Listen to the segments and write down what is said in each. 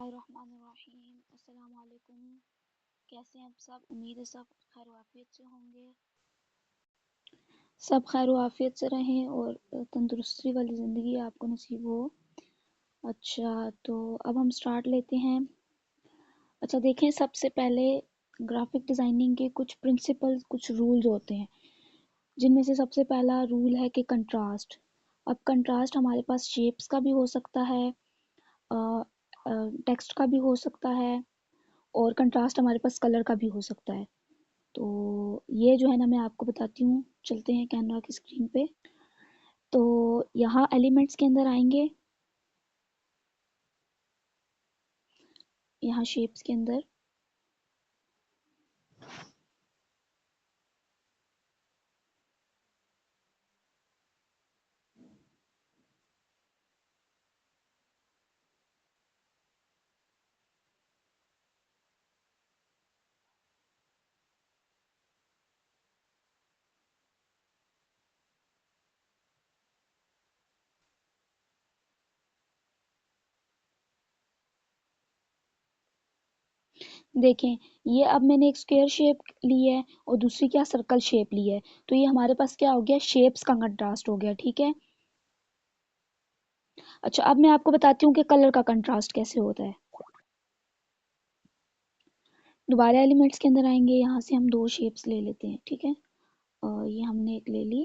बिस्मिल्लाहिर्रहमानिर्रहीम। अस्सलाम वालेकुम। कैसे हैं आप सब? उम्मीद है सब खैर वाफियत से होंगे। सब खैर वाफियत से रहें और तंदुरुस्ती वाली ज़िंदगी आपको नसीब हो। अच्छा, तो अब हम स्टार्ट लेते हैं। अच्छा देखें, सबसे पहले ग्राफिक डिज़ाइनिंग के कुछ प्रिंसिपल्स, कुछ रूल्स होते हैं, जिनमें से सबसे पहला रूल है कि कंट्रास्ट। अब कंट्रास्ट हमारे पास शेप्स का भी हो सकता है, टेक्स्ट का भी हो सकता है, और कंट्रास्ट हमारे पास कलर का भी हो सकता है। तो ये जो है ना, मैं आपको बताती हूँ। चलते हैं कैनवा की स्क्रीन पे। तो यहाँ एलिमेंट्स के अंदर आएंगे, यहाँ शेप्स के अंदर। देखें, ये अब मैंने एक स्क्वायर शेप ली है और दूसरी क्या सर्कल शेप ली है, तो ये हमारे पास क्या हो गया, शेप्स का कंट्रास्ट हो गया। ठीक है। अच्छा, अब मैं आपको बताती हूँ कि कलर का कंट्रास्ट कैसे होता है। दोबारा एलिमेंट्स के अंदर आएंगे, यहाँ से हम दो शेप्स ले लेते हैं। ठीक है, और ये हमने एक ले ली,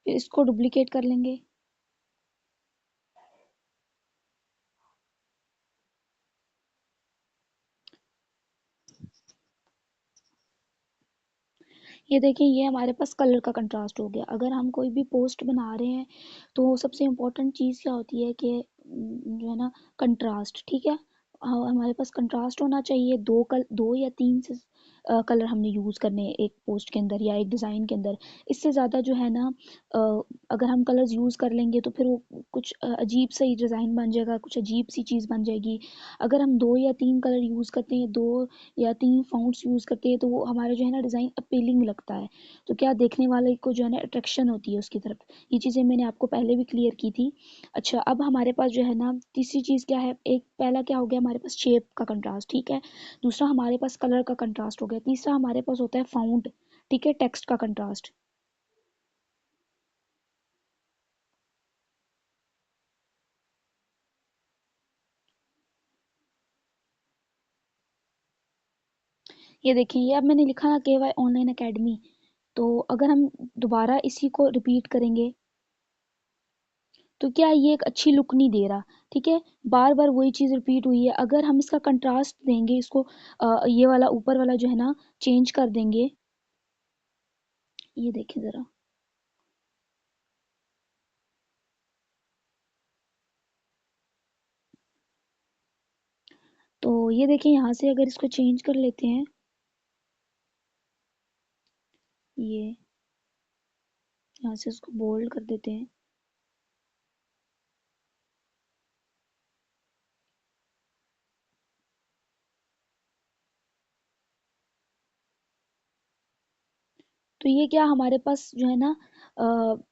फिर इसको डुप्लीकेट कर लेंगे। ये देखिए, ये हमारे पास कलर का कंट्रास्ट हो गया। अगर हम कोई भी पोस्ट बना रहे हैं तो सबसे इम्पोर्टेंट चीज़ क्या होती है कि जो है ना, कंट्रास्ट। ठीक है, हमारे पास कंट्रास्ट होना चाहिए। दो या तीन से कलर हमने यूज़ करने हैं एक पोस्ट के अंदर या एक डिज़ाइन के अंदर। इससे ज़्यादा जो है ना, अ, अगर हम कलर्स यूज़ कर लेंगे तो फिर वो कुछ अजीब सा ही डिज़ाइन बन जाएगा, कुछ अजीब सी चीज़ बन जाएगी। अगर हम दो या तीन कलर यूज़ करते हैं, दो या तीन फ़ॉन्ट्स यूज़ करते हैं, तो वो हमारा जो है ना डिज़ाइन अपीलिंग लगता है। तो क्या देखने वाले को जो है ना अट्रैक्शन होती है उसकी तरफ। ये चीज़ें मैंने आपको पहले भी क्लियर की थी। अच्छा, अब हमारे पास जो है ना तीसरी चीज़ क्या है, एक पहला क्या हो गया हमारे पास, शेप का कंट्रास्ट। ठीक है, दूसरा हमारे पास कलर का कंट्रास्ट हो गया, तीसरा हमारे पास होता है फ़ॉन्ट। ठीक है, टेक्स्ट का कंट्रास्ट। ये देखिए, ये अब मैंने लिखा ना KY ऑनलाइन अकेडमी। तो अगर हम दोबारा इसी को रिपीट करेंगे तो क्या ये एक अच्छी लुक नहीं दे रहा। ठीक है, बार बार वही चीज़ रिपीट हुई है। अगर हम इसका कंट्रास्ट देंगे, इसको ये वाला ऊपर वाला जो है ना चेंज कर देंगे। ये देखें ज़रा, तो ये देखें, यहाँ से अगर इसको चेंज कर लेते हैं, ये यहाँ से इसको बोल्ड कर देते हैं, तो ये क्या हमारे पास जो है ना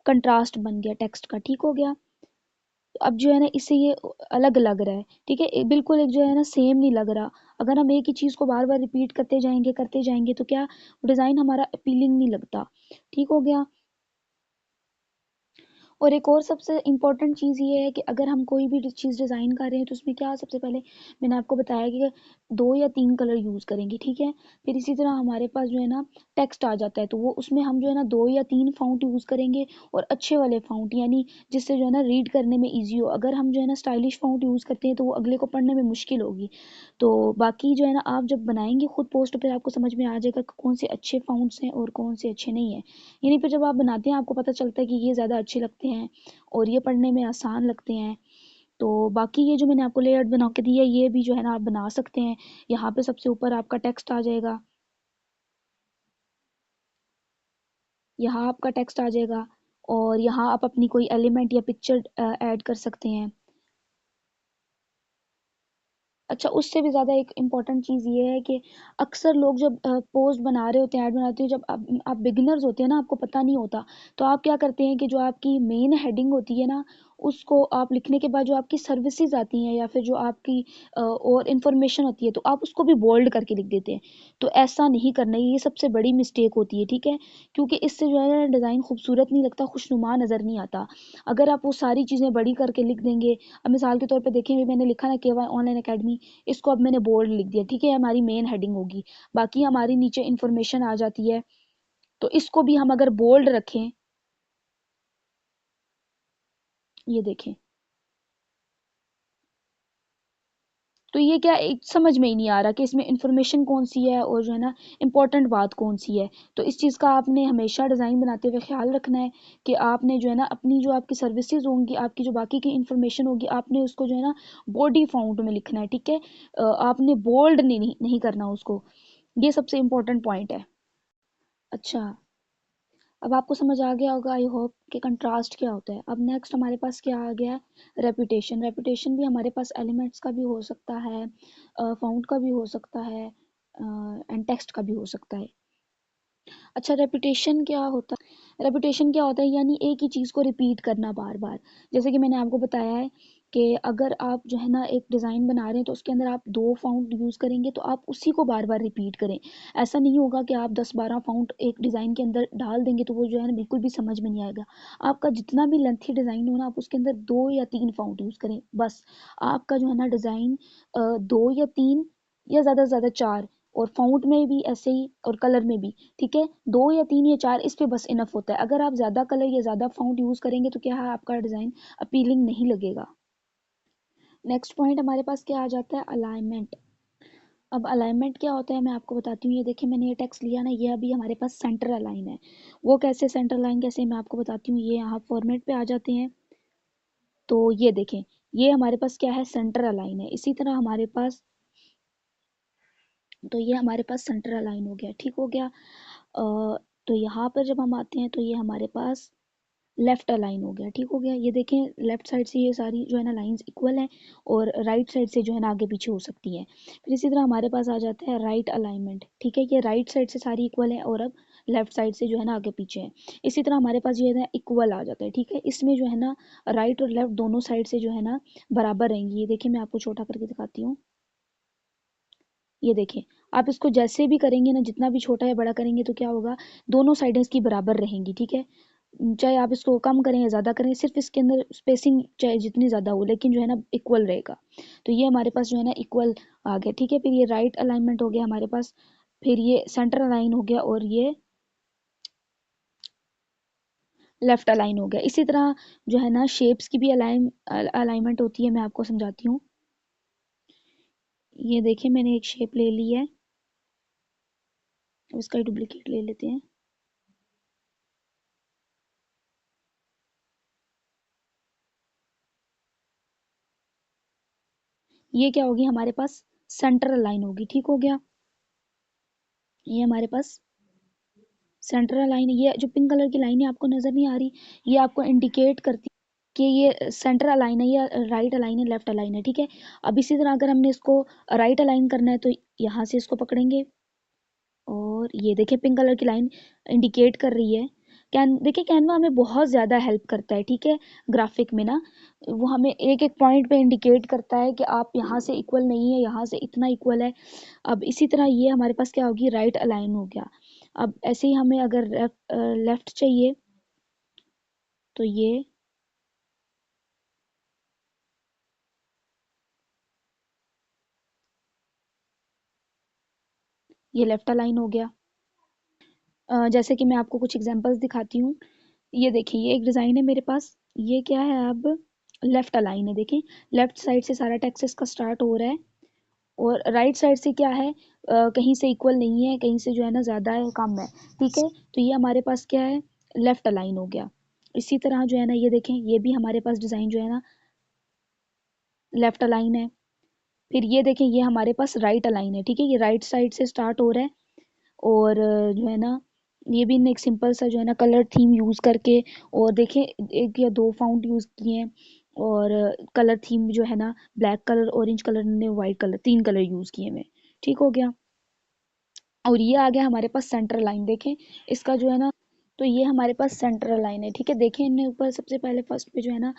कंट्रास्ट बन गया टेक्स्ट का। ठीक हो गया। तो अब जो है ना, इससे ये अलग लग रहा है। ठीक है, बिल्कुल एक जो है ना सेम नहीं लग रहा। अगर हम एक ही चीज़ को बार बार रिपीट करते जाएंगे तो क्या डिज़ाइन हमारा अपीलिंग नहीं लगता। ठीक हो गया। और एक और सबसे इम्पोर्टेंट चीज़ ये है कि अगर हम कोई भी चीज़ डिज़ाइन कर रहे हैं तो उसमें क्या, सबसे पहले मैंने आपको बताया कि दो या तीन कलर यूज़ करेंगे। ठीक है, फिर इसी तरह हमारे पास जो है ना टेक्स्ट आ जाता है, तो वो उसमें हम जो है ना दो या तीन फ़ॉन्ट यूज़ करेंगे, और अच्छे वाले फ़ॉन्ट, यानी जिससे जो है ना रीड करने में ईजी हो। अगर हम जो है ना स्टाइलिश फ़ॉन्ट यूज़ करते हैं तो वो अगले को पढ़ने में मुश्किल होगी। तो बाकी जो है ना, आप जब बनाएंगे खुद पोस्ट पे आपको समझ में आ जाएगा कि कौन से अच्छे फ़ॉन्ट्स हैं और कौन से अच्छे नहीं हैं। यानी फिर जब आप बनाते हैं आपको पता चलता है कि ये ज़्यादा अच्छे लगते हैं और ये पढ़ने में आसान लगते हैं। तो बाकी ये जो मैंने आपको लेआउट बना के दी है, ये भी जो है ना आप बना सकते हैं। यहाँ पे सबसे ऊपर आपका टेक्स्ट आ जाएगा, यहाँ आपका टेक्स्ट आ जाएगा, और यहाँ आप अपनी कोई एलिमेंट या पिक्चर ऐड कर सकते हैं। अच्छा, उससे भी ज़्यादा एक इम्पॉर्टेंट चीज़ ये है कि अक्सर लोग जब पोस्ट बना रहे होते हैं, ऐड बनाते हैं, जब आप बिगिनर्स होते हैं ना, आपको पता नहीं होता, तो आप क्या करते हैं कि जो आपकी मेन हेडिंग होती है ना, उसको आप लिखने के बाद जो आपकी सर्विसेज आती हैं या फिर जो आपकी और इन्फॉर्मेशन होती है तो आप उसको भी बोल्ड करके लिख देते हैं। तो ऐसा नहीं करना है, ये सबसे बड़ी मिस्टेक होती है, ठीक है। क्योंकि इससे जो है डिज़ाइन खूबसूरत नहीं लगता, खुशनुमा नज़र नहीं आता। अगर आप वो सारी चीज़ें बड़ी करके लिख देंगे, अब मिसाल के तौर पे देखेंगे, मैंने लिखा ना KY ऑनलाइन अकेडमी, इसको अब मैंने बोल्ड लिख दिया, ठीक है, हमारी मेन हेडिंग होगी। बाकी हमारी नीचे इन्फॉर्मेशन आ जाती है, तो इसको भी हम अगर बोल्ड रखें, ये देखें, तो ये क्या समझ में ही नहीं आ रहा कि इसमें इंफॉर्मेशन कौन सी है और जो है ना इम्पोर्टेंट बात कौन सी है। तो इस चीज़ का आपने हमेशा डिज़ाइन बनाते हुए ख्याल रखना है कि आपने जो है ना अपनी जो आपकी सर्विसेज होंगी, आपकी जो बाकी की इंफॉर्मेशन होगी, आपने उसको जो है ना बॉडी फाउंट में लिखना है, ठीक है। आपने बोल्ड नहीं करना उसको। ये सबसे इम्पोर्टेंट पॉइंट है। अच्छा, अब आपको समझ आ गया होगा आई होप कि कंट्रास्ट क्या होता है। अब नेक्स्ट हमारे पास क्या आ गया है, रेपुटेशन। रेपुटेशन भी हमारे पास एलिमेंट्स का भी हो सकता है, फाउंड का भी हो सकता है, एंड टेक्स्ट का भी हो सकता है। अच्छा, रेपुटेशन क्या होता है, यानी एक ही चीज़ को रिपीट करना बार बार। जैसे कि मैंने आपको बताया है कि अगर आप जो है ना एक डिज़ाइन बना रहे हैं तो उसके अंदर आप 2 फाउंड यूज़ करेंगे तो आप उसी को बार बार रिपीट करें। ऐसा नहीं होगा कि आप 10-12 फाउंड एक डिज़ाइन के अंदर डाल देंगे तो वो जो है ना बिल्कुल भी समझ में नहीं आएगा। आपका जितना भी लेंथी डिज़ाइन हो ना, आप उसके अंदर 2 या 3 फाउंड यूज़ करें बस। आपका जो है ना डिज़ाइन 2 या 3 या ज़्यादा से ज़्यादा 4, और फाउंट में भी ऐसे ही और कलर में भी, ठीक है। 2 या 3 या 4 इस पे बस इनफ होता है। अगर आप ज़्यादा कलर या ज़्यादा फाउंट यूज़ करेंगे तो क्या है, आपका डिज़ाइन अपीलिंग नहीं लगेगा। नेक्स्ट पॉइंट हमारे पास क्या आ जाता है, अलाइनमेंट। अब अलाइनमेंट क्या होता है मैं आपको बताती हूँ। ये देखिए, मैंने ये टेक्स्ट लिया ना, ये अभी हमारे पास सेंटर अलाइन है। वो कैसे सेंटर अलाइन, कैसे मैं आपको बताती हूँ। ये यहाँ फॉर्मेट पे आ जाते हैं, तो ये देखें, ये हमारे पास क्या है, सेंटर अलाइन है। इसी तरह हमारे पास, तो ये हमारे पास सेंटर अलाइन हो गया, ठीक हो गया। तो यहाँ पर जब हम आते हैं तो ये हमारे पास लेफ्ट अलाइन हो गया, ठीक हो गया। ये देखें, लेफ्ट साइड से ये सारी जो है ना लाइंस इक्वल हैं, और राइट साइड से जो है ना आगे पीछे हो सकती हैं। फिर इसी तरह हमारे पास आ जाता है राइट अलाइनमेंट, ठीक है। ये राइट साइड से सारी इक्वल है और अब लेफ्ट साइड से जो है ना आगे पीछे है। इसी तरह हमारे पास ये है इक्वल आ जाता है, ठीक है। इसमें जो है ना राइट और लेफ्ट दोनों साइड से जो है ना बराबर रहेंगी। ये देखिए, मैं आपको छोटा करके दिखाती हूँ। ये देखें, आप इसको जैसे भी करेंगे ना, जितना भी छोटा या बड़ा करेंगे तो क्या होगा, दोनों साइडें इसकी बराबर रहेंगी, ठीक है। चाहे आप इसको कम करें या ज़्यादा करें, सिर्फ इसके अंदर स्पेसिंग चाहे जितनी ज़्यादा हो, लेकिन जो है ना इक्वल रहेगा। तो ये हमारे पास जो है ना इक्वल आ गया, ठीक है। फिर ये राइट अलाइनमेंट हो गया हमारे पास, फिर ये सेंटर अलाइन हो गया, और ये लेफ्ट अलाइन हो गया। इसी तरह जो है ना शेप्स की भी अलाइनमेंट होती है, मैं आपको समझाती हूँ। ये देखिए, मैंने एक शेप ले ली है, इसका डुप्लीकेट ले लेते हैं। ये क्या होगी हमारे पास, सेंट्रल लाइन होगी, ठीक हो गया। ये हमारे पास सेंट्रल लाइन, ये जो पिंक कलर की लाइन है आपको नजर नहीं आ रही, ये आपको इंडिकेट करती है कि ये सेंटर अलाइन है या राइट अलाइन है, लेफ्ट अलाइन है, ठीक है। अब इसी तरह अगर हमने इसको राइट अलाइन करना है तो यहाँ से इसको पकड़ेंगे, और ये देखिए पिंक कलर की लाइन इंडिकेट कर रही है। देखिए, कैनवा हमें बहुत ज़्यादा हेल्प करता है, ठीक है। ग्राफिक में ना वो हमें एक एक पॉइंट पे इंडिकेट करता है कि आप यहाँ से इक्वल नहीं है, यहाँ से इतना इक्वल है। अब इसी तरह ये हमारे पास क्या होगी, राइट अलाइन हो गया। अब ऐसे ही हमें अगर लेफ्ट चाहिए तो ये लेफ्ट अलाइन हो गया। जैसे कि मैं आपको कुछ एग्जांपल्स दिखाती हूँ। ये देखिए, ये एक डिज़ाइन है मेरे पास, ये क्या है, अब लेफ्ट अलाइन है, देखें। लेफ्ट साइड से सारा टेक्स्ट इसका स्टार्ट हो रहा है, और राइट साइड से क्या है, कहीं से इक्वल नहीं है, कहीं से जो है ना ज़्यादा है, कम है, ठीक है। तो ये हमारे पास क्या है, लेफ्ट अलाइन हो गया। इसी तरह जो है ना, ये देखें, ये भी हमारे पास डिज़ाइन जो है ना लेफ्ट अलाइन है। फिर ये देखें, ये हमारे पास राइट अलाइन है, ठीक है। ये राइट साइड से स्टार्ट हो रहा है, और जो है ना ये भी एक सिंपल सा जो है ना कलर थीम यूज़ करके, और देखें 1 या 2 फाउंट यूज़ किए हैं, और कलर थीम जो है ना ब्लैक कलर, ऑरेंज कलर ने, वाइट कलर, 3 कलर यूज़ किए हुए, ठीक हो गया। और ये आ गया हमारे पास सेंटर लाइन, देखें इसका जो है ना, तो ये हमारे पास सेंट्रल लाइन है, ठीक है। देखिए इनने ऊपर सबसे पहले फर्स्ट पे जो है ना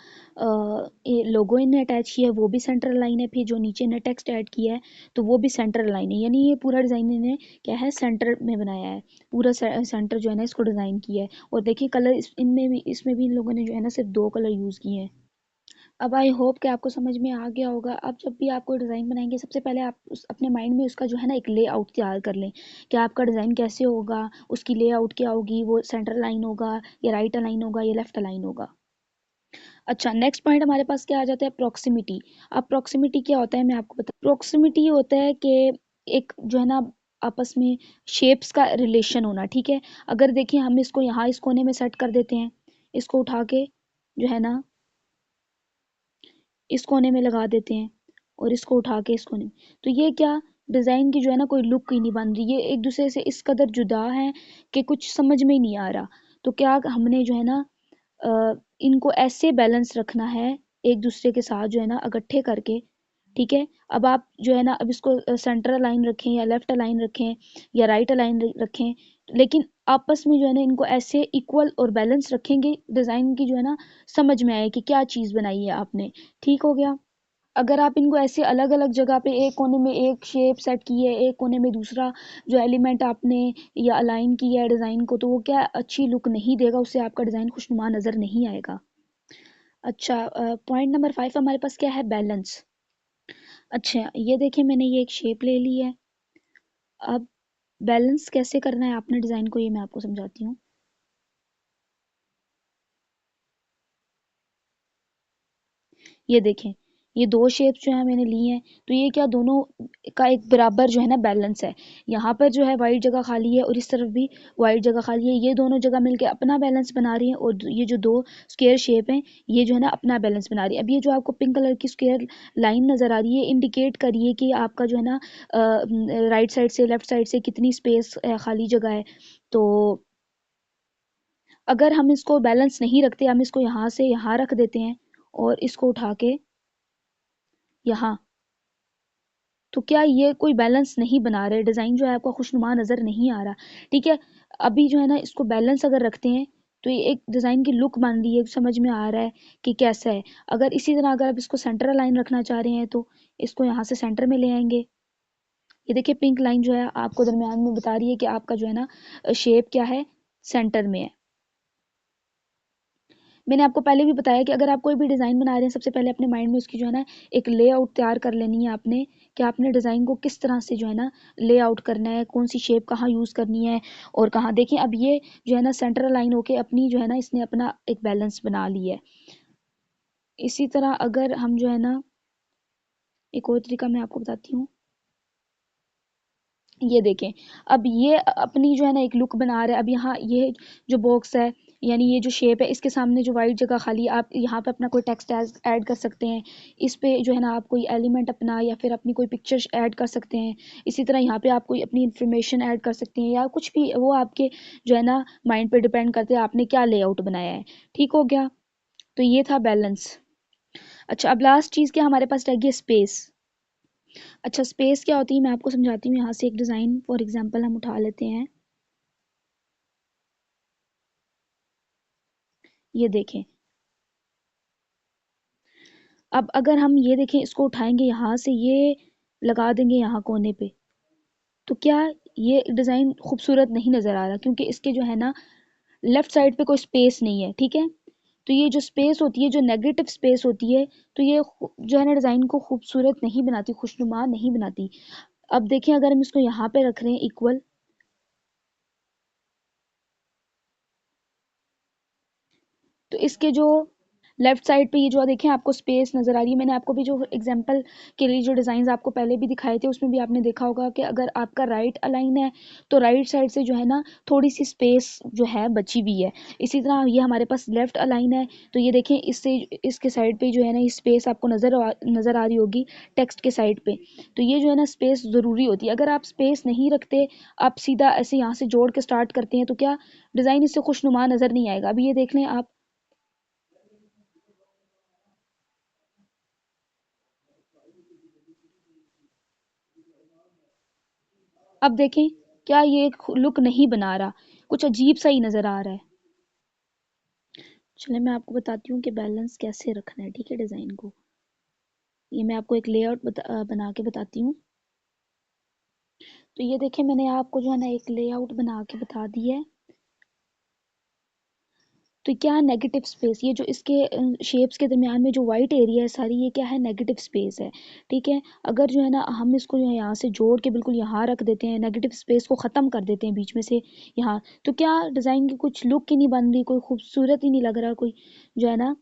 ये लोगो इनने अटैच किया है, वो भी सेंट्रल लाइन है। फिर जो नीचे इन्हें टेक्स्ट ऐड किया है तो वो भी सेंट्रल लाइन है, यानी ये पूरा डिज़ाइन इन्हें क्या है, सेंटर में बनाया है। पूरा सेंटर जो है ना इसको डिज़ाइन किया है। और देखिए कलर इनमें भी, इसमें भी इन लोगों ने जो है ना सिर्फ 2 कलर यूज़ किए हैं। अब आई होप कि आपको समझ में आ गया होगा। अब जब भी आप कोई डिज़ाइन बनाएंगे सबसे पहले आप अपने माइंड में उसका जो है ना एक लेआउट तैयार कर लें कि आपका डिज़ाइन कैसे होगा, उसकी लेआउट क्या होगी, वो सेंटर लाइन होगा या राइट अलाइन होगा या लेफ्ट अलाइन होगा। अच्छा, नेक्स्ट पॉइंट हमारे पास क्या आ जाता है, प्रॉक्सिमिटी। अब प्रॉक्सिमिटी क्या होता है मैं आपको बता, प्रॉक्सिमिटी होता है कि एक जो है ना आपस में शेप्स का रिलेशन होना, ठीक है। अगर देखिए हम इसको यहाँ इस कोने में सेट कर देते हैं, इसको उठा के जो है ना इस कोने में लगा देते हैं और इसको उठा के इस कोने में, तो ये क्या डिज़ाइन की जो है ना कोई लुक ही नहीं बन रही, ये एक दूसरे से इस कदर जुदा है कि कुछ समझ में ही नहीं आ रहा। तो क्या हमने जो है ना इनको ऐसे बैलेंस रखना है एक दूसरे के साथ जो है ना इकट्ठे करके, ठीक है। अब आप जो है ना अब इसको सेंटर लाइन रखें या लेफ्ट लाइन रखें या राइट लाइन रखें, लेकिन आपस में जो है ना इनको ऐसे इक्वल और बैलेंस रखेंगे डिज़ाइन की जो है ना समझ में आए कि क्या चीज़ बनाई है आपने, ठीक हो गया। अगर आप इनको ऐसे अलग अलग जगह पे एक कोने में एक शेप सेट की है, एक कोने में दूसरा जो एलिमेंट आपने या अलाइन किया है डिज़ाइन को, तो वो क्या अच्छी लुक नहीं देगा, उससे आपका डिज़ाइन खुशनुमा नज़र नहीं आएगा। अच्छा, पॉइंट नंबर 5 हमारे पास क्या है, बैलेंस। अच्छा ये देखिए मैंने ये एक शेप ले ली है। अब बैलेंस कैसे करना है आपने डिज़ाइन को, ये मैं आपको समझाती हूँ। ये देखें, ये दो शेप्स जो है मैंने ली हैं, तो ये क्या दोनों का एक बराबर जो है ना बैलेंस है। यहाँ पर जो है वाइट जगह खाली है और इस तरफ भी वाइट जगह खाली है, ये दोनों जगह मिलके अपना बैलेंस बना रही हैं और ये जो दो स्क्वायर शेप हैं ये जो है ना अपना बैलेंस बना रही है। अब ये जो आपको पिंक कलर की स्क्वायर लाइन नज़र आ रही है, इंडिकेट करिए कि आपका जो है ना राइट साइड से लेफ्ट साइड से कितनी स्पेस खाली जगह है। तो अगर हम इसको बैलेंस नहीं रखते, हम इसको यहाँ से यहाँ रख देते हैं और इसको उठा के यहाँ, तो क्या ये कोई बैलेंस नहीं बना रहे, डिज़ाइन जो है आपका खुशनुमा नज़र नहीं आ रहा, ठीक है। अभी जो है ना इसको बैलेंस अगर रखते हैं तो ये एक डिज़ाइन की लुक बन रही है, समझ में आ रहा है कि कैसा है। अगर इसी तरह अगर आप इसको सेंटर लाइन रखना चाह रहे हैं तो इसको यहाँ से सेंटर में ले आएंगे। ये देखिए पिंक लाइन जो है आपको दरमियान में बता रही है कि आपका जो है ना शेप क्या है, सेंटर में है। मैंने आपको पहले भी बताया कि अगर आप कोई भी डिज़ाइन बना रहे हैं सबसे पहले अपने माइंड में उसकी जो है ना एक लेआउट तैयार कर लेनी है आपने, कि आपने डिज़ाइन को किस तरह से जो है ना लेआउट करना है, कौन सी शेप कहाँ यूज़ करनी है और कहाँ। देखिए अब ये जो है ना सेंटर लाइन होके अपनी जो है ना इसने अपना एक बैलेंस बना लिया है। इसी तरह अगर हम जो है ना एक और तरीका मैं आपको बताती हूँ। ये देखें, अब ये अपनी जो है ना एक लुक बना रहा है। अब यहाँ ये जो बॉक्स है यानी ये जो शेप है इसके सामने जो वाइट जगह खाली है, आप यहाँ पे अपना कोई टेक्स्ट ऐड कर सकते हैं। इस पे जो है ना आप कोई एलिमेंट अपना या फिर अपनी कोई पिक्चर ऐड कर सकते हैं। इसी तरह यहाँ पे आप कोई अपनी इंफॉर्मेशन ऐड कर सकते हैं या कुछ भी, वो आपके जो है ना माइंड पे डिपेंड करते हैं आपने क्या लेआउट बनाया है, ठीक हो गया। तो ये था बैलेंस। अच्छा अब लास्ट चीज़ क्या हमारे पास रह गई, स्पेस। अच्छा स्पेस क्या होती है मैं आपको समझाती हूँ। यहाँ से एक डिज़ाइन फॉर एग्जांपल हम उठा लेते हैं। ये देखें, अब अगर हम ये देखें इसको उठाएंगे यहाँ से, ये लगा देंगे यहाँ कोने पे, तो क्या ये डिज़ाइन खूबसूरत नहीं नज़र आ रहा, क्योंकि इसके जो है ना लेफ्ट साइड पे कोई स्पेस नहीं है, ठीक है। तो ये जो स्पेस होती है, जो नेगेटिव स्पेस होती है, तो ये जो है ना डिज़ाइन को खूबसूरत नहीं बनाती, खुशनुमा नहीं बनाती। अब देखिए अगर हम इसको यहाँ पे रख रहे हैं इक्वल, तो इसके जो लेफ्ट साइड पे ये जो देखें आपको स्पेस नज़र आ रही है। मैंने आपको भी जो एग्जांपल के लिए जो डिज़ाइन आपको पहले भी दिखाए थे उसमें भी आपने देखा होगा कि अगर आपका राइट अलाइन है तो राइट साइड से जो है ना थोड़ी सी स्पेस जो है बची हुई है। इसी तरह ये हमारे पास लेफ्ट अलाइन है तो ये देखें इससे इसके साइड पे जो है ना ये स्पेस आपको नज़र आ रही होगी टेक्स्ट के साइड पे। तो ये जो है ना स्पेस ज़रूरी होती है। अगर आप स्पेस नहीं रखते, आप सीधा ऐसे यहाँ से जोड़ के स्टार्ट करते हैं, तो क्या डिज़ाइन इससे खुशनुमा नज़र नहीं आएगा। अभी ये देख लें आप, अब देखें क्या ये एक लुक नहीं बना रहा, कुछ अजीब सा ही नज़र आ रहा है। चलिए मैं आपको बताती हूँ कि बैलेंस कैसे रखना है, ठीक है, डिज़ाइन को। ये मैं आपको एक लेआउट बना के बताती हूँ। तो ये देखिए मैंने आपको जो है ना एक लेआउट बना के बता दी है। तो क्या है नेगेटिव स्पेस, ये जो इसके शेप्स के दरमियान में जो वाइट एरिया है सारी, ये क्या है, नेगेटिव स्पेस है, ठीक है। अगर जो है ना हम इसको जो है यहाँ से जोड़ के बिल्कुल यहाँ रख देते हैं, नेगेटिव स्पेस को ख़त्म कर देते हैं बीच में से यहाँ, तो क्या डिज़ाइन की कुछ लुक ही नहीं बन रही, कोई खूबसूरत ही नहीं लग रहा, कोई जो है ना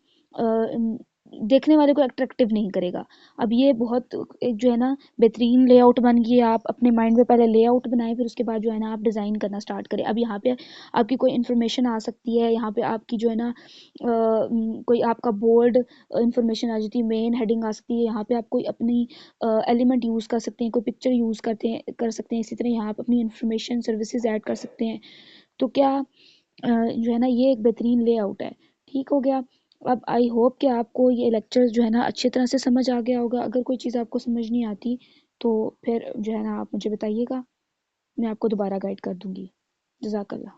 देखने वाले को अट्रैक्टिव नहीं करेगा। अब ये बहुत एक जो है ना बेहतरीन लेआउट बन गई है। आप अपने माइंड में पहले लेआउट बनाएं, फिर उसके बाद जो है ना आप डिज़ाइन करना स्टार्ट करें। अब यहाँ पे आपकी कोई इन्फॉर्मेशन आ सकती है, यहाँ पे आपकी जो है ना कोई आपका बोल्ड इन्फॉर्मेशन आ जाती है, मेन हेडिंग आ सकती है, यहाँ पे आप कोई अपनी एलिमेंट यूज़ कर सकते हैं, कोई पिक्चर यूज़ कर सकते हैं। इसी तरह यहाँ पे अपनी इन्फॉर्मेशन सर्विसेज ऐड कर सकते हैं। तो क्या जो है ना ये एक बेहतरीन लेआउट है, ठीक हो गया। अब आई होप कि आपको ये लेक्चर जो है ना अच्छी तरह से समझ आ गया होगा। अगर कोई चीज़ आपको समझ नहीं आती तो फिर जो है ना आप मुझे बताइएगा, मैं आपको दोबारा गाइड कर दूँगी। जज़ाकल्लाह।